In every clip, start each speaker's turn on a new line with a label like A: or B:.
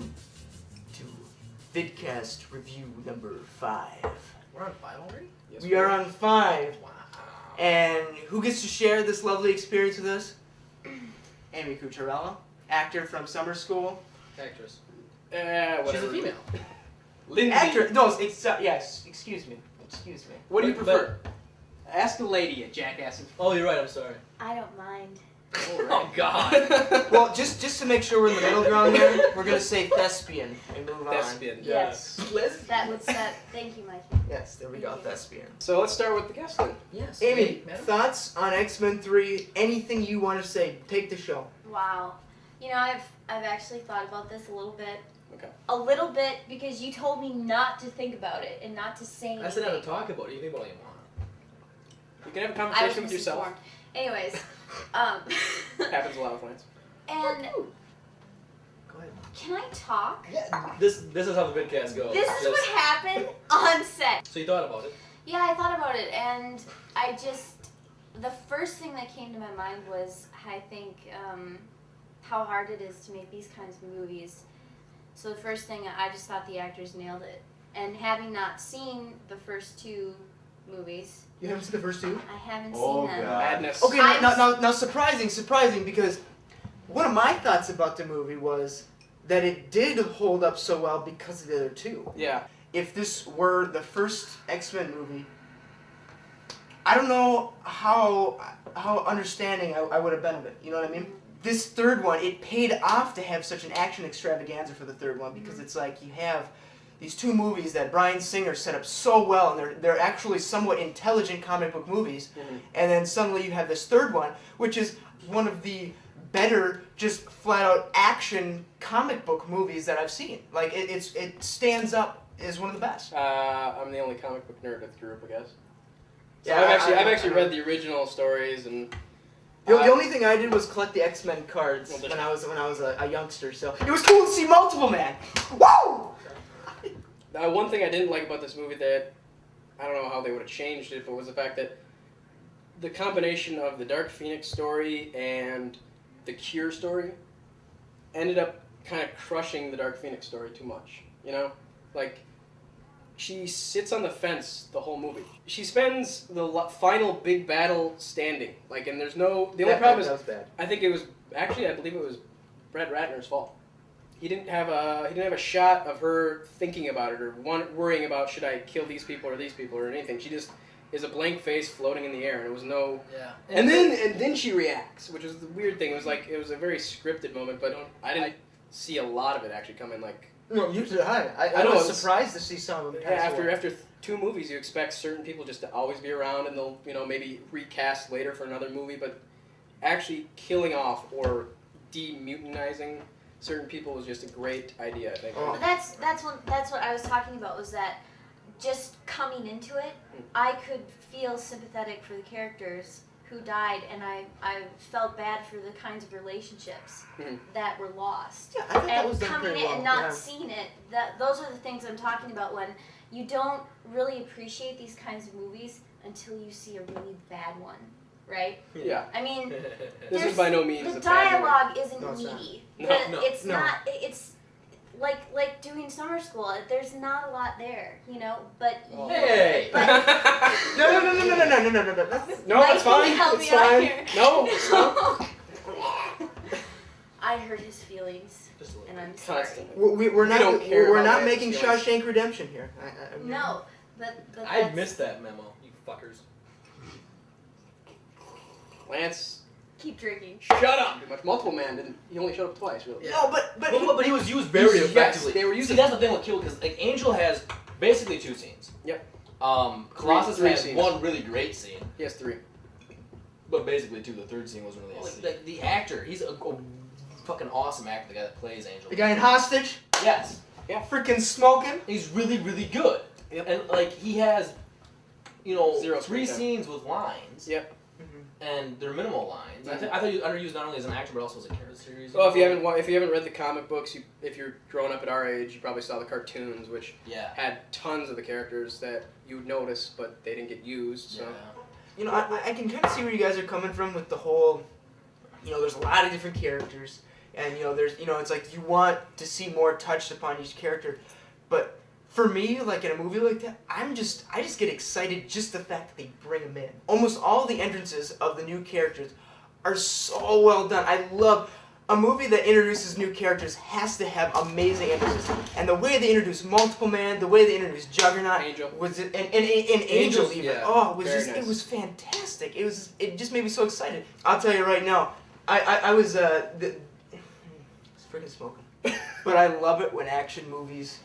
A: welcome to Vidcast review number 5.
B: We're on 5 already?
A: Yes, we are on 5.
B: Wow.
A: And who gets to share this lovely experience with us? Amy Cocchiarella, actor from summer school.
C: Actress.
B: Whatever.
C: She's a female.
B: Lindsay.
A: Actress. No, yes. Excuse me.
B: What do you prefer? Ask the lady at Jackass.
C: Oh, you're right. I'm sorry.
D: I don't mind.
C: Oh God.
A: Well, just to make sure we're in the middle ground here, we're gonna say thespian and move on.
B: Thespian.
D: Yes.
C: Liz?
D: That would set. Thank you, Mikey.
A: Yes, there we go.
D: Thank you.
A: Thespian.
B: So let's start with the guest then.
C: Yes.
A: Amy,
C: Madam?
A: thoughts on X-Men 3? Anything you want to say? Take the show.
D: Wow. You know, I've actually thought about this a little bit.
B: Okay.
D: A little bit because you told me not to think about it and not to say anything.
C: I said how to talk about it. You can think about what you want.
B: You can have a
D: I was
B: conversation with yourself.
D: misinformed. Anyways,
B: Happens a lot with Lance.
D: and
A: Go ahead.
D: can I talk?
C: Yeah. This is how the vidcast goes.
D: This is what happened on set.
C: So you thought about it?
D: Yeah, I thought about it, and the first thing that came to my mind was, I think, how hard it is to make these kinds of movies. So the first thing, I just thought the actors nailed it. And having not seen the first 2 movies,
A: You haven't seen the first 2?
D: I haven't
A: Oh,
D: seen them.
A: God.
B: Madness.
A: Okay, now, surprising, because one of my thoughts about the movie was that it did hold up so well because of the other 2.
B: Yeah.
A: If this were the first X-Men movie, I don't know how understanding I would have been of it. You know what I mean? This third one, it paid off to have such an action extravaganza for the third one because it's like you have these 2 movies that Bryan Singer set up so well, and they're actually somewhat intelligent comic book movies, and then suddenly you have this third one, which is one of the better, just flat-out action comic book movies that I've seen. Like, it stands up as one of the best.
B: I'm the only comic book nerd of the group, I guess. So
A: Yeah,
B: I've actually read the original stories and.
A: The only thing I did was collect the X-Men cards
B: Well,
A: when I was a youngster, so it was cool to see multiple, man. Woo!
B: One thing I didn't like about this movie that I don't know how they would have changed it, but was the fact that the combination of the Dark Phoenix story and the Cure story ended up kind of crushing the Dark Phoenix story too much. You know, like she sits on the fence the whole movie. She spends the final big battle standing, like, and there's no. The only problem is
A: that was bad.
B: I think it was actually I believe it was Brett Ratner's fault. He didn't have a shot of her thinking about it or worrying about should I kill these people or anything. She just is a blank face floating in the air, and it was no.
C: Yeah.
B: And then she reacts, which was the weird thing. It was a very scripted moment, but I didn't see a lot of it actually come in. Like
A: No, you did. I
B: know,
A: was
B: it's-
A: surprised to see some of them. pass away.
B: after 2 movies, you expect certain people just to always be around, and they'll maybe recast later for another movie, but actually killing off or demutinizing certain people was just a great idea, I think.
A: Oh.
D: But that's what I was talking about, was that just coming into it, I could feel sympathetic for the characters who died, and I felt bad for the kinds of relationships that were lost.
A: Yeah, I thought that
D: And
A: was done
D: coming
A: pretty
D: in
A: well.
D: and not
A: yeah.
D: seeing it, those are the things I'm talking about, when you don't really appreciate these kinds of movies until you see a really bad one, right?
B: Yeah.
D: I mean,
B: This is by no means
D: the
B: a bad movie.
D: dialogue isn't
A: No, it's not.
D: meaty.
B: No,
D: It's
A: no.
D: not. It's like doing summer school. There's not a lot there, you know. But
C: Hey!
D: But
A: No. That's,
B: No, it's
D: Mikey,
B: fine.
D: help
B: It's
D: me out
B: fine.
D: here.
B: No, it's fine.
D: I hurt his feelings,
C: Just a little.
D: and I'm sorry.
A: we're
B: Constantly. We
A: not
B: don't care
A: we're
B: about
A: not
B: Lance's
A: making
B: feelings.
A: Shawshank Redemption here.
D: No, but
C: I
D: that's,
C: missed that memo, you fuckers.
B: Lance,
D: keep drinking.
B: shut up. Pretty much. Multiple Man didn't. He only showed up twice, really.
A: No, but
C: But he was used very
B: Yes,
C: effectively.
B: they were
C: See,
B: using.
C: that's the thing with Kill, because like Angel has basically 2 scenes.
B: Yep.
C: Colossus
B: Three
C: has
B: scenes.
C: 1 really great scene,
B: Yes, 3.
C: but basically 2. The 3rd scene wasn't really a scene. Like the actor, he's a fucking awesome actor. The guy that plays Angel.
A: the guy in Hostage,
C: Yes.
A: freaking smoking.
C: He's really, really good.
B: Yep.
C: And like he has,
B: 0
C: 3
B: screen time.
C: scenes with lines.
B: Yep.
C: And they're minimal lines.
B: Mhm.
C: I thought he was underused not only as an actor but also as a character series.
B: Well, if you haven't read the comic books, if you're growing up at our age, you probably saw the cartoons, which
C: Yeah.
B: had tons of the characters that you would notice, but they didn't get used. So.
A: I can kind of see where you guys are coming from with the whole, there's a lot of different characters, and there's it's like you want to see more touched upon each character, but for me, like in a movie like that, I just get excited just the fact that they bring them in. Almost all the entrances of the new characters are so well done. I love a movie that introduces new characters has to have amazing entrances, and the way they introduced Multiple Man, the way they introduced Juggernaut,
B: Angel.
A: was it, and Angel even.
B: Yeah,
A: Oh, it was
B: very
A: just
B: nice.
A: It was fantastic. It just made me so excited. I'll tell you right now, I was it's freaking smoking, but I love it when action movies,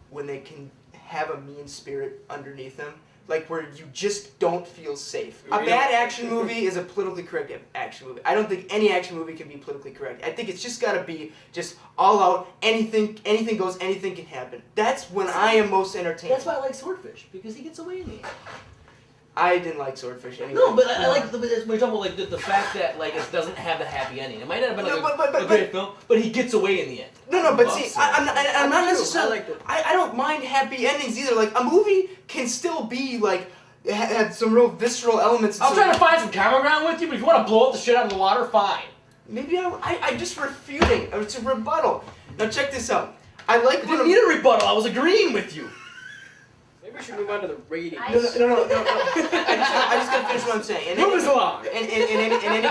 A: when they can have a mean spirit underneath them. Like where you just don't feel safe. A bad action movie is a politically correct action movie. I don't think any action movie can be politically correct. I think it's just got to be just all out. Anything goes. Anything can happen. That's when I am most entertained.
C: That's why I like Swordfish, because he gets away in the end.
A: I didn't like Swordfish anyway.
C: No, but I like we're talking about like the fact that like it doesn't have the happy ending. It might not have been like a great film, but he gets away in the end.
A: No, but see, I'm not necessarily. I don't mind happy endings either. Like a movie can still be like have some real visceral elements.
C: I'm trying to find some common ground with you, but if you want to blow up the shit out of the water, fine.
A: Maybe I just refuting. It's a rebuttal. Now check this out. I like
C: I didn't need a rebuttal. I was agreeing with you.
B: Maybe we should move on to the ratings.
A: No. I just gotta finish what I'm saying.
B: Move us along.
A: In any case,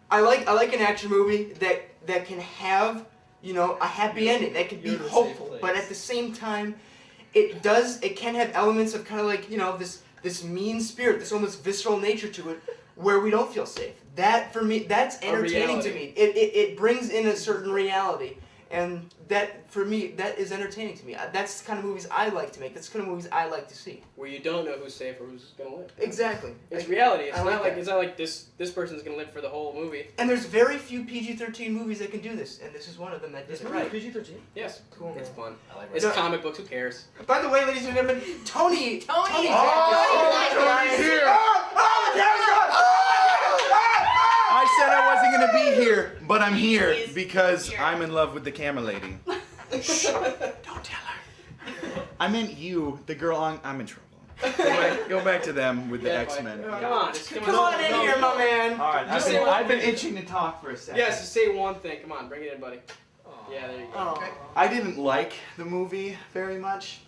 A: I like an action movie that can have a happy ending, that can be hopeful, but at the same time, it can have elements of kind of like this mean spirit, this almost visceral nature to it, where we don't feel safe. That for me, that's entertaining to me. It brings in a certain reality. And that, for me, that is entertaining to me. That's the kind of movies I like to make. That's the kind of movies I like to see.
B: Where you don't know who's safe or who's gonna live.
A: Exactly.
B: It's reality. It's
A: I
B: not
A: like
B: like
A: that.
B: it's not like this person's gonna live for the whole movie.
A: And there's very few PG-13 movies that can do this, and this is one of them that did it right.
C: PG-13.
B: Yes.
A: Cool.
B: It's fun.
C: I like
B: It's
A: No.
B: comic books. Who cares?
A: By the way, ladies and gentlemen, Tony's
D: Oh,
A: back.
E: Tony's here.
A: Oh, the camera's gone.
E: I said I wasn't gonna be here, but I'm here
D: He's
E: because
D: here.
E: I'm in love with the camera lady. Don't tell her. I meant you, the girl I'm in trouble. Go back to them with the
B: Yeah,
E: X-Men.
B: fine. Come on. Just
A: Come on in here, my man.
E: All right,
B: Just say one
E: I've been
B: thing.
E: itching to talk for a second.
B: Yes. Just say one thing. Come on. Bring it in, buddy. Yeah. There you go.
A: Oh.
E: I didn't like the movie very much.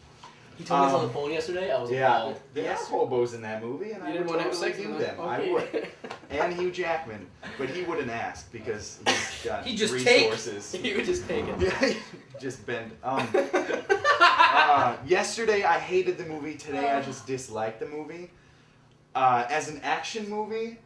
C: He told me this on the phone yesterday. I was
E: Yeah,
C: appalled.
E: there are hobos in that movie, and
B: You
E: I
B: didn't
E: would
B: want to have
E: totally
B: sex
E: do
B: with
E: them.
B: them?
E: I
B: Okay.
E: would. And Hugh Jackman, but he wouldn't ask because he's got
C: He'd just take.
E: resources.
B: You would just take it.
E: Yeah, just bend. Yesterday I hated the movie. Today I just disliked the movie. As an action movie,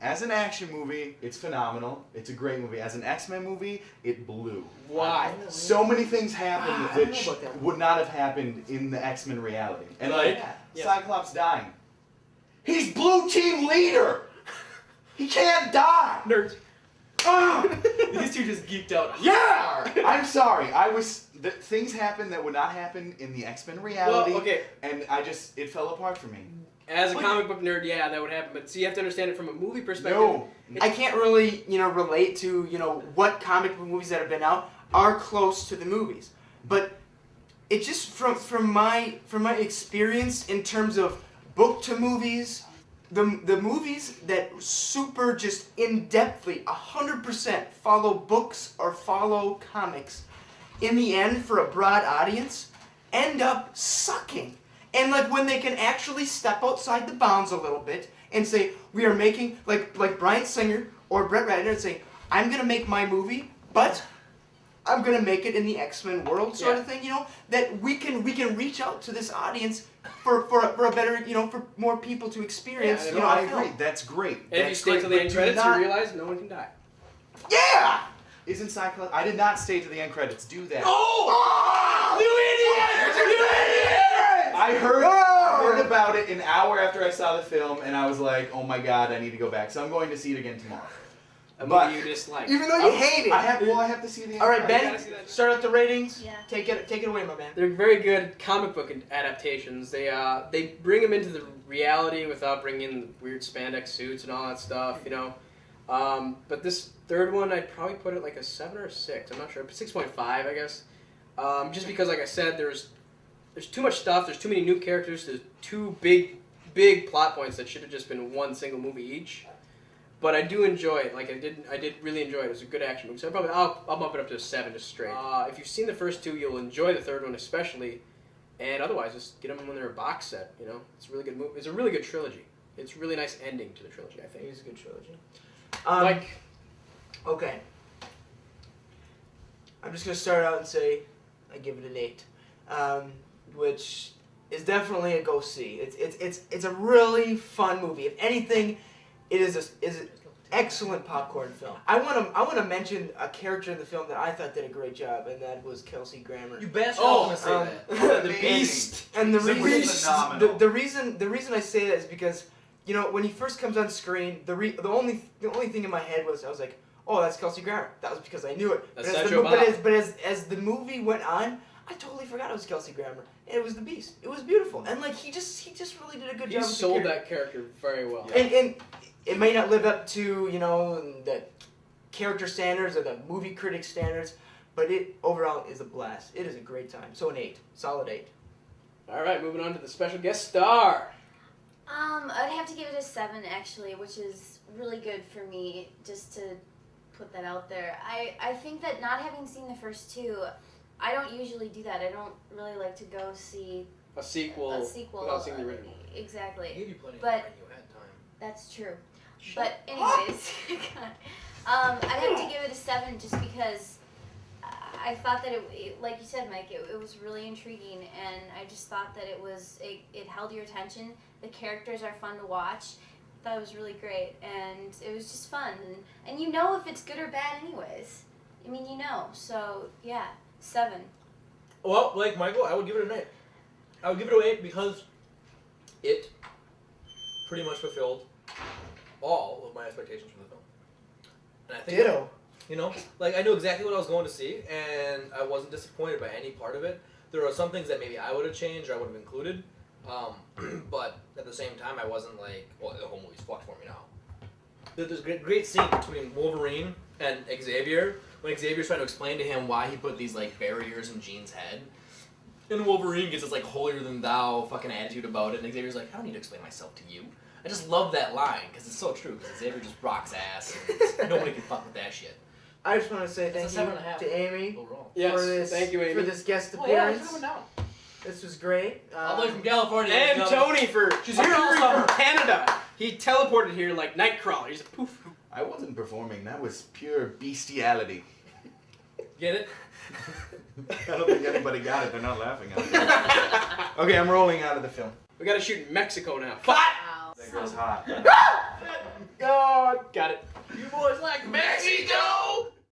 E: it's phenomenal. It's a great movie. As an X-Men movie, it blew.
B: Why?
E: So many things happened
A: I don't
E: that
A: know about that one.
E: would not have happened in the X-Men reality. And
C: Like?
B: Yeah.
E: Cyclops dying. He's blue team leader. He can't die.
B: Nerds.
E: Ah!
C: These two just geeked out.
E: Yeah! I'm sorry. Things happened that would not happen in the X-Men reality.
B: Well, okay.
E: And it fell apart for me.
B: As a comic book nerd, yeah, that would happen. But see, you have to understand it from a movie perspective.
E: No.
A: I can't really, relate to, what comic book movies that have been out are close to the movies. But it just from my experience in terms of book to movies, the movies that super just in-depthly 100% follow books or follow comics, in the end for a broad audience, end up sucking. And like when they can actually step outside the bounds a little bit and say, we are making, like Bryan Singer or Brett Ratner and say, I'm going to make my movie, but I'm going to make it in the X-Men world sort of thing, that we can reach out to this audience for a better, for more people to experience,
B: Yeah,
E: I
A: a film.
E: agree. That's great.
B: And if you
E: That's
B: stay
E: great,
B: till the
E: but
B: end
E: do
B: credits,
E: not-
B: you realize no one can die.
A: Yeah!
E: Isn't Cyclops? I did not stay to the end credits. Do that.
A: Oh!
E: You idiot! I heard about it an hour after I saw the film, and I was like, oh my god, I need to go back. So I'm going to see it again tomorrow.
B: A
E: But-
B: movie you dislike.
A: Even though you hate it.
E: I have to see the end
A: All right,
E: credits.
A: Ben,
B: gotta see that.
A: start out the ratings.
D: Yeah.
A: Take it away, my man.
B: They're very good comic book adaptations. They bring them into the reality without bringing in the weird spandex suits and all that stuff, But this third one, I'd probably put it like a 7 or a 6. I'm not sure, but 6.5, I guess. Just because, like I said, there's too much stuff. There's too many new characters. There's two big plot points that should have just been one single movie each. But I do enjoy it. Like I did really enjoy it. It was a good action movie. So I'll bump it up to a 7 just straight. If you've seen the first two, you'll enjoy the third one especially. And otherwise, just get them when they're a box set. You know, it's a really good movie. It's a really good trilogy. It's a really nice ending to the trilogy, I think.
A: It is a good trilogy.
B: Like,
A: okay. I'm just gonna start out and say I give it an 8, which is definitely a go see. It's a really fun movie. If anything, it is an excellent popcorn film. I want to mention a character in the film that I thought did a great job, and that was Kelsey Grammer.
C: You bastard! I was gonna say that.
E: The Beast.
A: And the
E: Phenomenal.
A: reason I say that is because, you know, when he first comes on screen, the only thing in my head was I was like, oh, that's Kelsey Grammer. That was because I knew it.
B: That's but
A: as the movie went on, I totally forgot it was Kelsey Grammer. And it was the Beast. It was beautiful, and like he just really did a good job.
B: He sold that character very well.
A: Yeah. And it may not live up to, you know, the character standards or the movie critic standards, but it overall is a blast. It is a great time. So an 8, solid 8.
B: All right, moving on to the special guest star.
D: I'd have to give it a 7 actually, which is really good for me, just to put that out there. I think that not having seen the first two, I don't usually do that. I don't really like to go see
B: a sequel without seeing the original.
D: Exactly.
C: I gave you plenty
D: But-
C: of time. You had time.
D: That's true. But anyways, I'd have to give it a 7 just because I thought that it like you said, Mike, it was really intriguing, and I just thought that it held your attention. The characters are fun to watch. I thought it was really great, and it was just fun. And you know if it's good or bad anyways. I mean, you know. So, yeah, 7.
C: Well, like Michael, I would give it an 8. I would give it an 8 because it pretty much fulfilled all of my expectations from the film. And I think
A: Ditto.
C: You know, like I knew exactly what I was going to see, and I wasn't disappointed by any part of it. There are some things that maybe I would have changed or I would have included, but at the same time, I wasn't like, well, the whole movie's fucked for me now. There's a great scene between Wolverine and Xavier when Xavier's trying to explain to him why he put these like barriers in Jean's head. And Wolverine gets this like holier than thou fucking attitude about it, and Xavier's like, I don't need to explain myself to you. I just love that line because it's so true. Because Xavier just rocks ass. And nobody can fuck with that shit.
A: I just want to say
C: It's
A: thank
C: a
A: you
C: 7.5
A: to Amy
C: overall.
B: Yes,
A: for this.
B: thank you, Amy.
A: For this guest
C: Oh yeah,
A: appearance.
C: it's coming down.
A: This was great.
C: All the way from California.
B: And Tony for
C: She's here all
B: appearing
C: summer.
B: from Canada. He teleported here like Nightcrawler. He's a poof.
E: I wasn't performing. That was pure bestiality.
C: Get it?
E: I don't think anybody got it. They're not laughing at me. Okay, I'm rolling out of the film.
B: We gotta shoot in Mexico now.
D: Wow.
E: That girl's hot.
B: God, got it.
C: You boys like Mexico?